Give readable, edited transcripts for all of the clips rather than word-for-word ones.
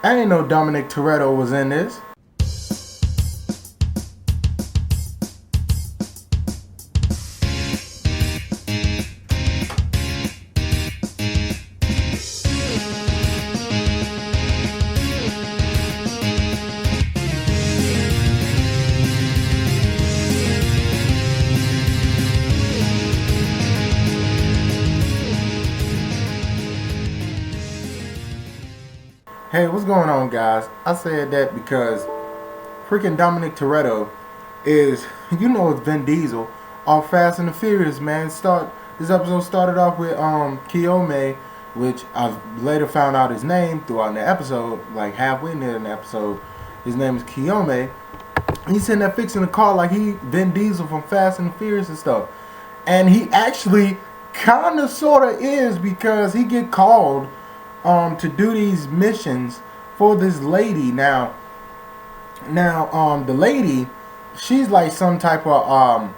I ain't know Dominic Toretto was in this. Hey, what's going on, guys? I said that because freaking Dominic Toretto is, it's Vin Diesel off Fast and the Furious, man. This episode started off with Kiyome, which I later found out his name throughout the episode, like halfway near in the episode. His name is Kiyome. He's sitting there fixing the car like he Vin Diesel from Fast and the Furious and stuff. And he actually kind of sort of is, because he get called to do these missions for this lady. Now the lady, she's like some type of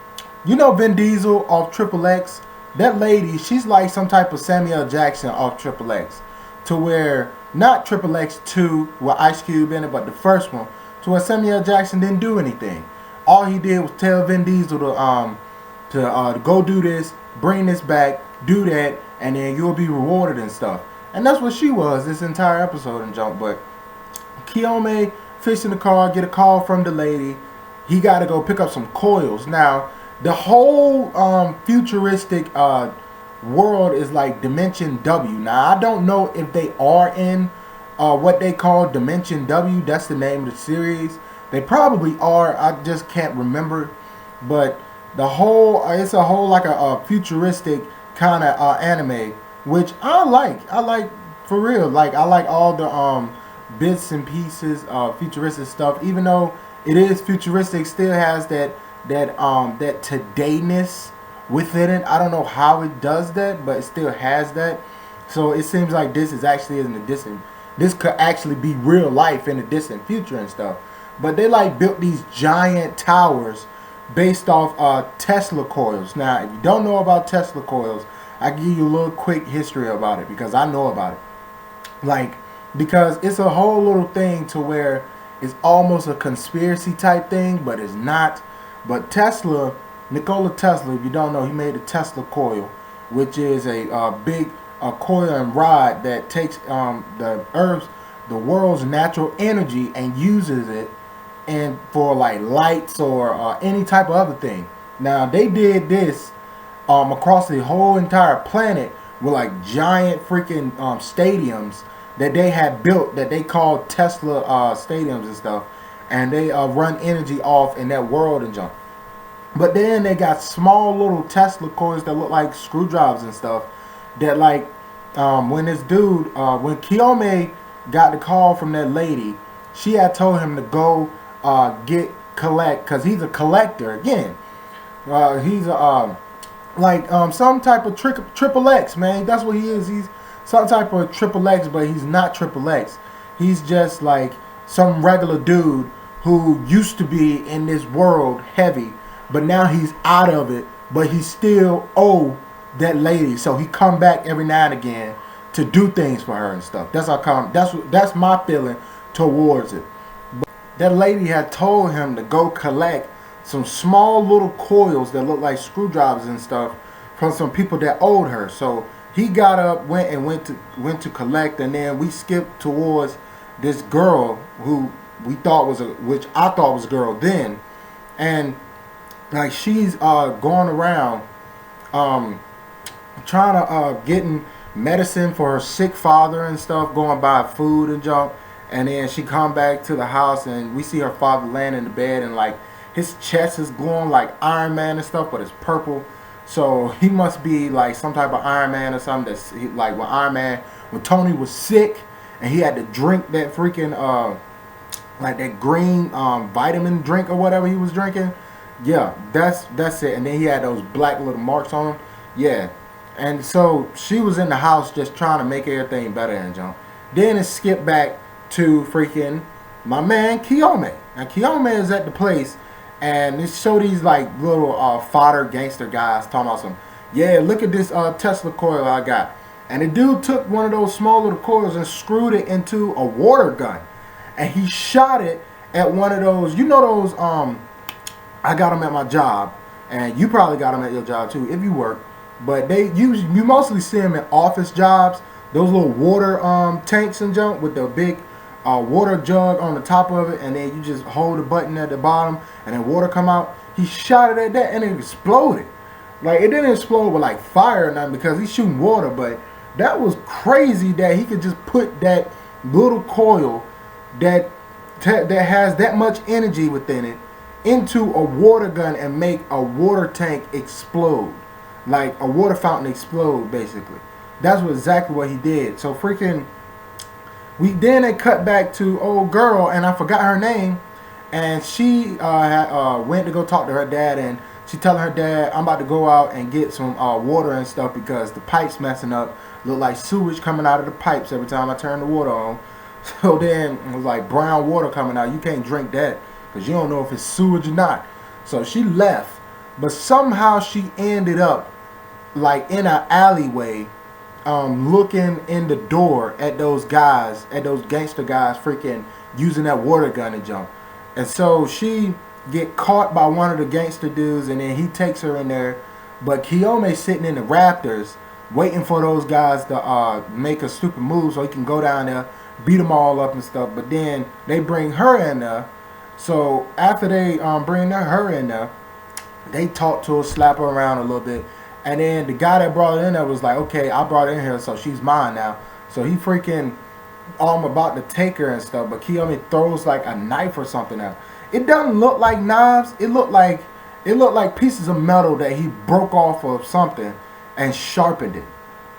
Vin Diesel off Triple X. That lady, she's like some type of Samuel Jackson off Triple X, to where not Triple X 2 with Ice Cube in it, but the first one, to where Samuel Jackson didn't do anything. All he did was tell Vin Diesel to go do this, bring this back, do that, and then you'll be rewarded and stuff. And that's what she was this entire episode and jump. But Kiyome fixing the car, get a call from the lady. He got to go pick up some coils. Now, the whole futuristic world is like Dimension W. Now, I don't know if they are in what they call Dimension W. That's the name of the series. They probably are. I just can't remember. But the whole, it's a whole like a futuristic kind of anime, which I like for real. Like, I like all the bits and pieces of futuristic stuff. Even though it is futuristic, still has that todayness within it. I don't know how it does that, but it still has that. So it seems like this is actually in the distant. This could actually be real life in the distant future and stuff. But they like built these giant towers based off Tesla coils. Now, if you don't know about Tesla coils, I give you a little quick history about it, because I know about it. Like, because it's a whole little thing to where it's almost a conspiracy type thing, but it's not. But Tesla, Nikola Tesla, if you don't know, he made a Tesla coil, which is a big coil and rod that takes the world's natural energy and uses it and for like lights or any type of other thing. Now, they did this across the whole entire planet with like giant freaking stadiums that they had built, that they called Tesla stadiums and stuff, and they run energy off in that world and junk. But then they got small little Tesla coils that look like screwdrivers and stuff, that like when this dude, when Kiyome got the call from that lady, she had told him to go collect, because he's a collector again. He's some type of Triple X, man. That's what he is. He's some type of Triple X, but he's not Triple X. He's just like some regular dude who used to be in this world heavy, but now he's out of it, but he still owe that lady. So he come back every now and again to do things for her and stuff. That's my feeling towards it. But that lady had told him to go collect some small little coils that look like screwdrivers and stuff from some people that owed her. So he got up, went to collect, and then we skipped towards this girl who which I thought was a girl then, and like she's going around trying to getting medicine for her sick father and stuff, going by food and junk, and then she come back to the house and we see her father laying in the bed, and like his chest is glowing like Iron Man and stuff, but it's purple. So he must be like some type of Iron Man or something. Like when Tony was sick and he had to drink that freaking like that green vitamin drink or whatever he was drinking. Yeah, that's it. And then he had those black little marks on him. Yeah. And so she was in the house just trying to make everything better and jump. Then it skipped back to freaking my man Kiyome. Now Kiyome is at the place, and it showed these like little fodder gangster guys talking about some, yeah, look at this Tesla coil I got. And the dude took one of those small little coils and screwed it into a water gun. And he shot it at one of those, you know those, I got them at my job. And you probably got them at your job too, if you work. But you mostly see them in office jobs. Those little water tanks and junk with the big water jug on the top of it. And then you just hold the button at the bottom and then water come out. He shot it at that and it exploded. Like, it didn't explode with like fire or nothing because he's shooting water. But that was crazy that he could just put that little coil that has that much energy within it into a water gun and make a water tank explode. Like a water fountain explode, basically. That's exactly what he did. So freaking, then they cut back to old girl, and I forgot her name, and she went to go talk to her dad, and she telling her dad, I'm about to go out and get some water and stuff because the pipe's messing up. Look like sewage coming out of the pipes every time I turn the water on. So then it was like brown water coming out. You can't drink that because you don't know if it's sewage or not. So she left, but somehow she ended up like in an alleyway, looking in the door at those guys, at those gangster guys, freaking using that water gun and jump. And so she get caught by one of the gangster dudes, and then he takes her in there. But Kiyome's sitting in the rafters, waiting for those guys to make a stupid move so he can go down there, beat them all up and stuff. But then they bring her in there. So after they bring her in there, they talk to her, slap her around a little bit. And then the guy that brought her in there was like, okay, I brought her in here, so she's mine now. So he freaking, I'm about to take her and stuff. But Kiyome throws like a knife or something out. It doesn't look like knives. It looked like pieces of metal that he broke off of something and sharpened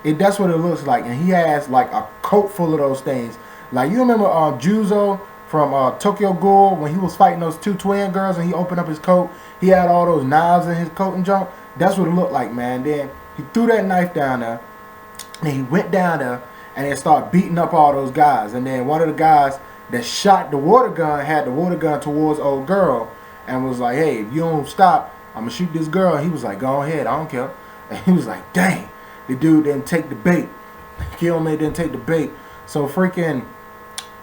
it. That's what it looks like. And he has like a coat full of those things. Like, you remember Juzo from Tokyo Ghoul when he was fighting those two twin girls and he opened up his coat? He had all those knives in his coat and junk. That's what it looked like, man. Then he threw that knife down there. And he went down there and then started beating up all those guys. And then one of the guys that shot the water gun had the water gun towards old girl and was like, hey, if you don't stop, I'm going to shoot this girl. And he was like, go ahead, I don't care. And he was like, dang, the dude didn't take the bait. Kiyome didn't take the bait. So freaking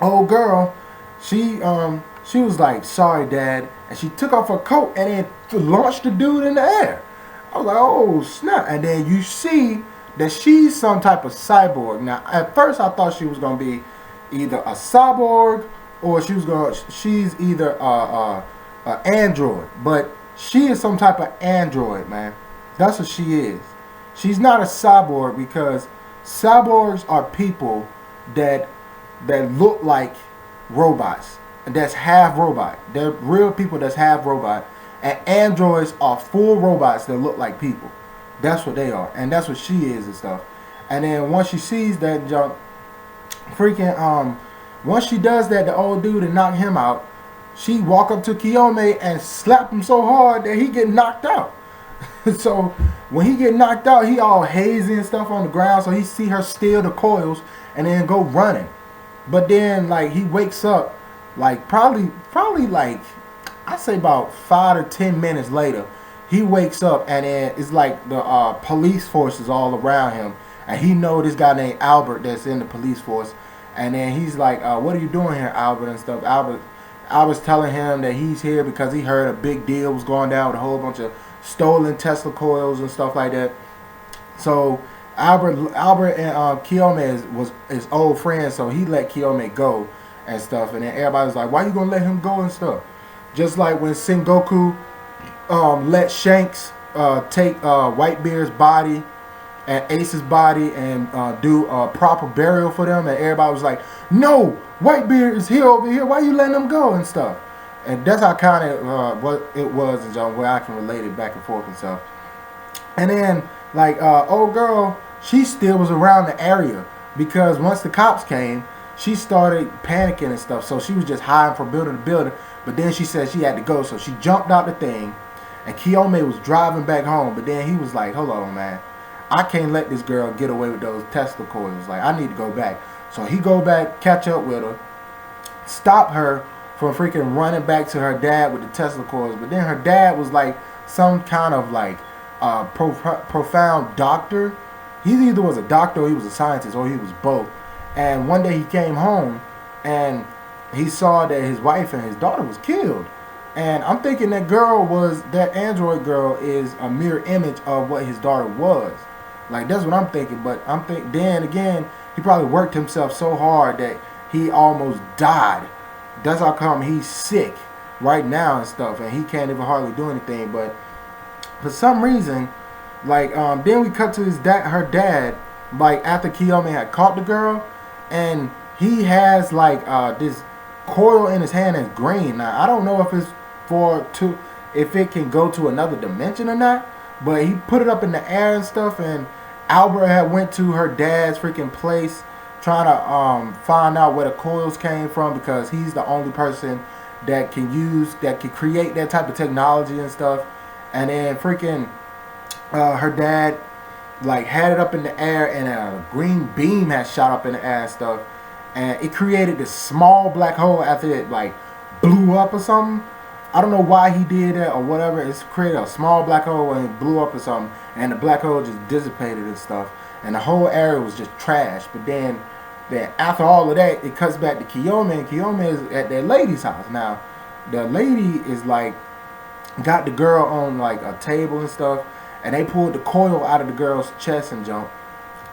old girl, she was like, sorry, Dad. And she took off her coat and then launched the dude in the air. I was like, oh, snap. And then you see that she's some type of cyborg. Now, at first I thought she was going to be either a cyborg or she's either a android. But she is some type of android, man. That's what she is. She's not a cyborg because cyborgs are people that look like robots. That's half robot. They're real people that's half robot. And androids are full robots that look like people. That's what they are. And that's what she is and stuff. And then once she sees that junk, freaking, once she does that, the old dude and knock him out, she walk up to Kiyome and slap him so hard that he get knocked out. So when he get knocked out, he all hazy and stuff on the ground. So he see her steal the coils and then go running. But then like he wakes up like probably like I say about 5 to 10 minutes later. He wakes up and then it's like the police force is all around him. And he know this guy named Albert that's in the police force. And then he's like, what are you doing here, Albert, and stuff. Albert's telling him that he's here because he heard a big deal was going down with a whole bunch of stolen Tesla coils and stuff like that. So Albert and Kiyome is old friends, so he let Kiyome go and stuff. And then everybody was like, why you gonna let him go and stuff? Just like when Sengoku let Shanks take Whitebeard's body and Ace's body and do a proper burial for them, and everybody was like, no, Whitebeard is here over here, why you letting him go and stuff. And that's how kind of what it was, and John, where I can relate it back and forth and stuff. And then like old girl, she still was around the area because once the cops came, she started panicking and stuff. So she was just hiding from building to building. But then she said she had to go, so she jumped out the thing. And Kiyome was driving back home, but then he was like, hold on, man, I can't let this girl get away with those Tesla coils. Like, I need to go back. So he go back, catch up with her, stop her from freaking running back to her dad with the Tesla coils. But then her dad was like some kind of like profound doctor he either was a doctor or he was a scientist or he was both. And one day he came home and he saw that his wife and his daughter was killed. And I'm thinking that android girl is a mirror image of what his daughter was. Like, that's what I'm thinking. But then again, he probably worked himself so hard that he almost died. That's how come he's sick right now and stuff, and he can't even hardly do anything. But for some reason, like, then we cut to her dad, like, after Kiyome had caught the girl, and he has like this coil in his hand that's green. Now I don't know if it's if it can go to another dimension or not, but he put it up in the air and stuff. And Albert had went to her dad's freaking place trying to find out where the coils came from, because he's the only person that can create that type of technology and stuff. And then freaking her dad like had it up in the air, and a green beam had shot up in the air and stuff, and it created this small black hole after it like blew up or something. I don't know why he did that or whatever. It's created a small black hole and it blew up or something, and the black hole just dissipated and stuff, and the whole area was just trash. But then after all of that, it cuts back to Kiyome, and Kiyome is at that lady's house. Now the lady is like got the girl on like a table and stuff, and they pulled the coil out of the girl's chest and jump.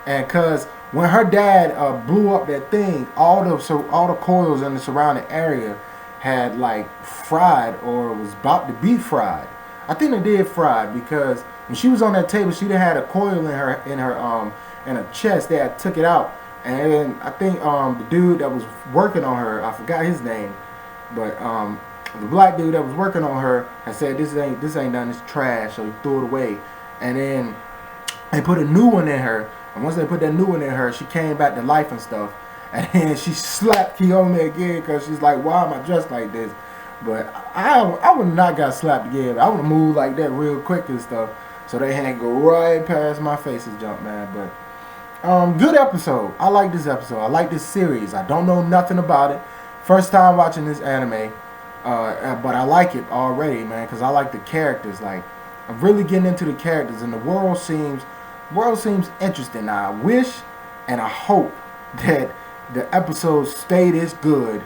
And cause when her dad blew up that thing, all the coils in the surrounding area had like fried or was about to be fried. I think they did fried, because when she was on that table, she had a coil in her chest. They had took it out, and then I think the dude that was working on her, I forgot his name, but the black dude that was working on her had said this ain't done, it's trash, so he threw it away. And then they put a new one in her, and once they put that new one in her, she came back to life and stuff. And then she slapped Kiyome again, because she's like, why am I dressed like this? But I would not got slapped again. I would have moved like that real quick and stuff, so they had to go right past my face and jump, man. But good episode. I like this episode. I like this series. I don't know nothing about it. First time watching this anime, but I like it already, man, because I like the characters. Like, I'm really getting into the characters, and the world seems interesting. Now, I wish and I hope that the episodes stay this good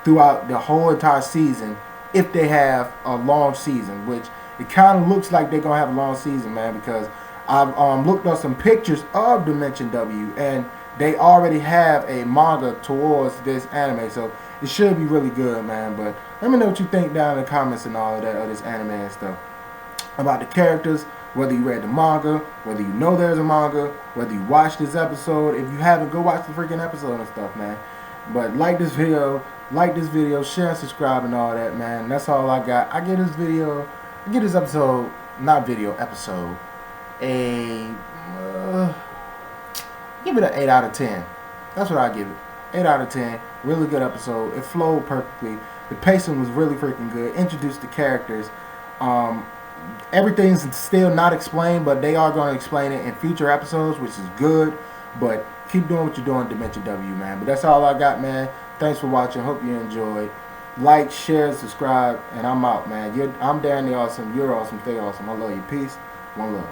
throughout the whole entire season, if they have a long season, which it kind of looks like they're gonna have a long season, man, because I've looked up some pictures of Dimension W, and they already have a manga towards this anime, so it should be really good, man. But let me know what you think down in the comments and all of that of this anime and stuff, about the characters, whether you read the manga, whether you know there's a manga, whether you watched this episode. If you haven't, go watch the freaking episode and stuff, man. But like this video, share and subscribe and all that, man. That's all I got. I give this episode, give it an 8 out of 10. That's what I give it. 8 out of 10. Really good episode. It flowed perfectly. The pacing was really freaking good. Introduced the characters. Everything's still not explained, but they are going to explain it in future episodes, which is good. But keep doing what you're doing, Dimension W, man. But that's all I got, man. Thanks for watching. Hope you enjoyed. Like, share, subscribe, and I'm out, man. I'm Darren the Awesome. You're awesome. Stay awesome. I love you. Peace. One love.